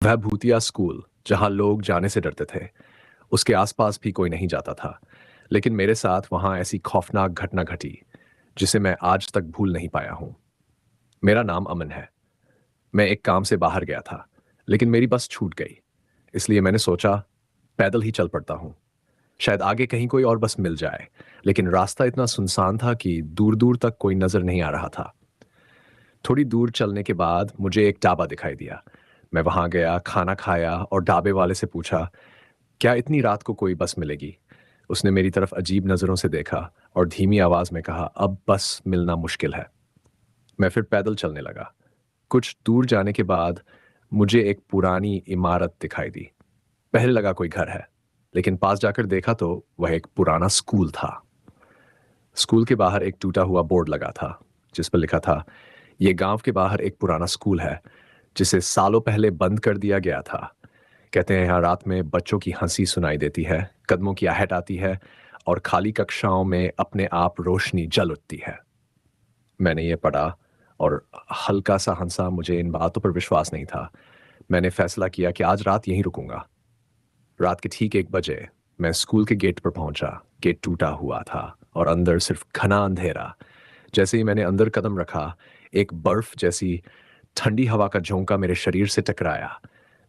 वह भूतिया स्कूल जहां लोग जाने से डरते थे, उसके आसपास भी कोई नहीं जाता था। लेकिन मेरे साथ वहां ऐसी खौफनाक घटना घटी जिसे मैं आज तक भूल नहीं पाया हूं। मेरा नाम अमन है। मैं एक काम से बाहर गया था, लेकिन मेरी बस छूट गई। इसलिए मैंने सोचा पैदल ही चल पड़ता हूं, शायद आगे कहीं कोई और बस मिल जाए। लेकिन रास्ता इतना सुनसान था कि दूर दूर तक कोई नजर नहीं आ रहा था। थोड़ी दूर चलने के बाद मुझे एक ढाबा दिखाई दिया। मैं वहां गया, खाना खाया और ढाबे वाले से पूछा, क्या इतनी रात को कोई बस मिलेगी? उसने मेरी तरफ अजीब नजरों से देखा और धीमी आवाज में कहा, अब बस मिलना मुश्किल है। मैं फिर पैदल चलने लगा। कुछ दूर जाने के बाद मुझे एक पुरानी इमारत दिखाई दी। पहले लगा कोई घर है, लेकिन पास जाकर देखा तो वह एक पुराना स्कूल था। स्कूल के बाहर एक टूटा हुआ बोर्ड लगा था, जिस पर लिखा था, यह गांव के बाहर एक पुराना स्कूल है जिसे सालों पहले बंद कर दिया गया था। कहते हैं यहाँ रात में बच्चों की हंसी सुनाई देती है, कदमों की आहट आती है और खाली कक्षाओं में अपने आप रोशनी जल उठती है। मैंने ये पढ़ा और हल्का सा हंसा। मुझे इन बातों पर विश्वास नहीं था। मैंने फैसला किया कि आज रात यहीं रुकूंगा। रात के ठीक 1 बजे मैं स्कूल के गेट पर पहुंचा। गेट टूटा हुआ था और अंदर सिर्फ घना अंधेरा। जैसे ही मैंने अंदर कदम रखा, एक बर्फ जैसी ठंडी हवा का झोंका मेरे शरीर से टकराया।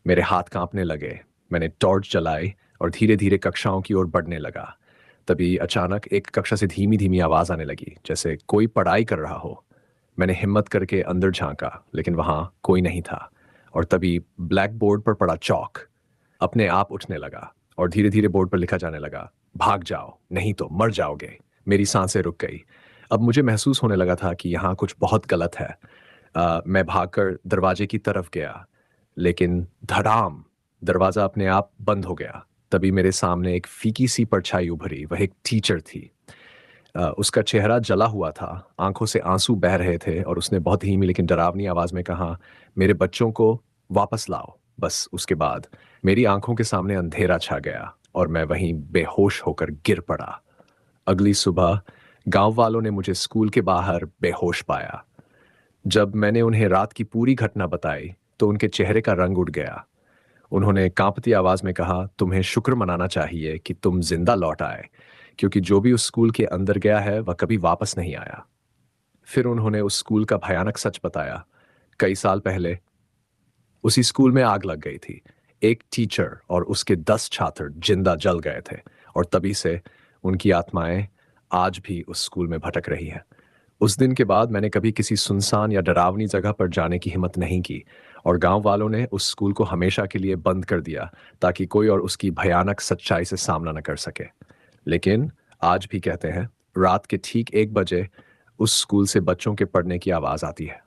मेरे हाथ कांपने लगे। मैंने टॉर्च जलाई और धीरे धीरे कक्षाओं की ओर बढ़ने लगा। तभी अचानक एक कक्षा से धीमी धीमी आवाज आने लगी, जैसे कोई पढ़ाई कर रहा हो। मैंने हिम्मत करके अंदर झांका, लेकिन वहां कोई नहीं था। और तभी ब्लैक बोर्ड पर पड़ा चौक अपने आप उठने लगा और धीरे धीरे बोर्ड पर लिखा जाने लगा, भाग जाओ नहीं तो मर जाओगे। मेरी सांसें रुक गई। अब मुझे महसूस होने लगा था कि यहाँ कुछ बहुत गलत है। मैं भागकर दरवाजे की तरफ गया, लेकिन धड़ाम, दरवाजा अपने आप बंद हो गया। तभी मेरे सामने एक फीकी सी परछाई उभरी। वह एक टीचर थी। उसका चेहरा जला हुआ था, आंखों से आंसू बह रहे थे और उसने बहुत धीमी लेकिन डरावनी आवाज में कहा, मेरे बच्चों को वापस लाओ। बस उसके बाद मेरी आंखों के सामने अंधेरा छा गया और मैं वहीं बेहोश होकर गिर पड़ा। अगली सुबह गांव वालों ने मुझे स्कूल के बाहर बेहोश पाया। जब मैंने उन्हें रात की पूरी घटना बताई तो उनके चेहरे का रंग उड़ गया। उन्होंने कांपती आवाज में कहा, तुम्हें शुक्र मनाना चाहिए कि तुम जिंदा लौट आए, क्योंकि जो भी उस स्कूल के अंदर गया है वह कभी वापस नहीं आया। फिर उन्होंने उस स्कूल का भयानक सच बताया। कई साल पहले उसी स्कूल में आग लग गई थी। एक टीचर और उसके 10 छात्र जिंदा जल गए थे और तभी से उनकी आत्माएं आज भी उस स्कूल में भटक रही हैं। उस दिन के बाद मैंने कभी किसी सुनसान या डरावनी जगह पर जाने की हिम्मत नहीं की और गांव वालों ने उस स्कूल को हमेशा के लिए बंद कर दिया, ताकि कोई और उसकी भयानक सच्चाई से सामना न कर सके। लेकिन आज भी कहते हैं, रात के ठीक 1 बजे उस स्कूल से बच्चों के पढ़ने की आवाज आती है।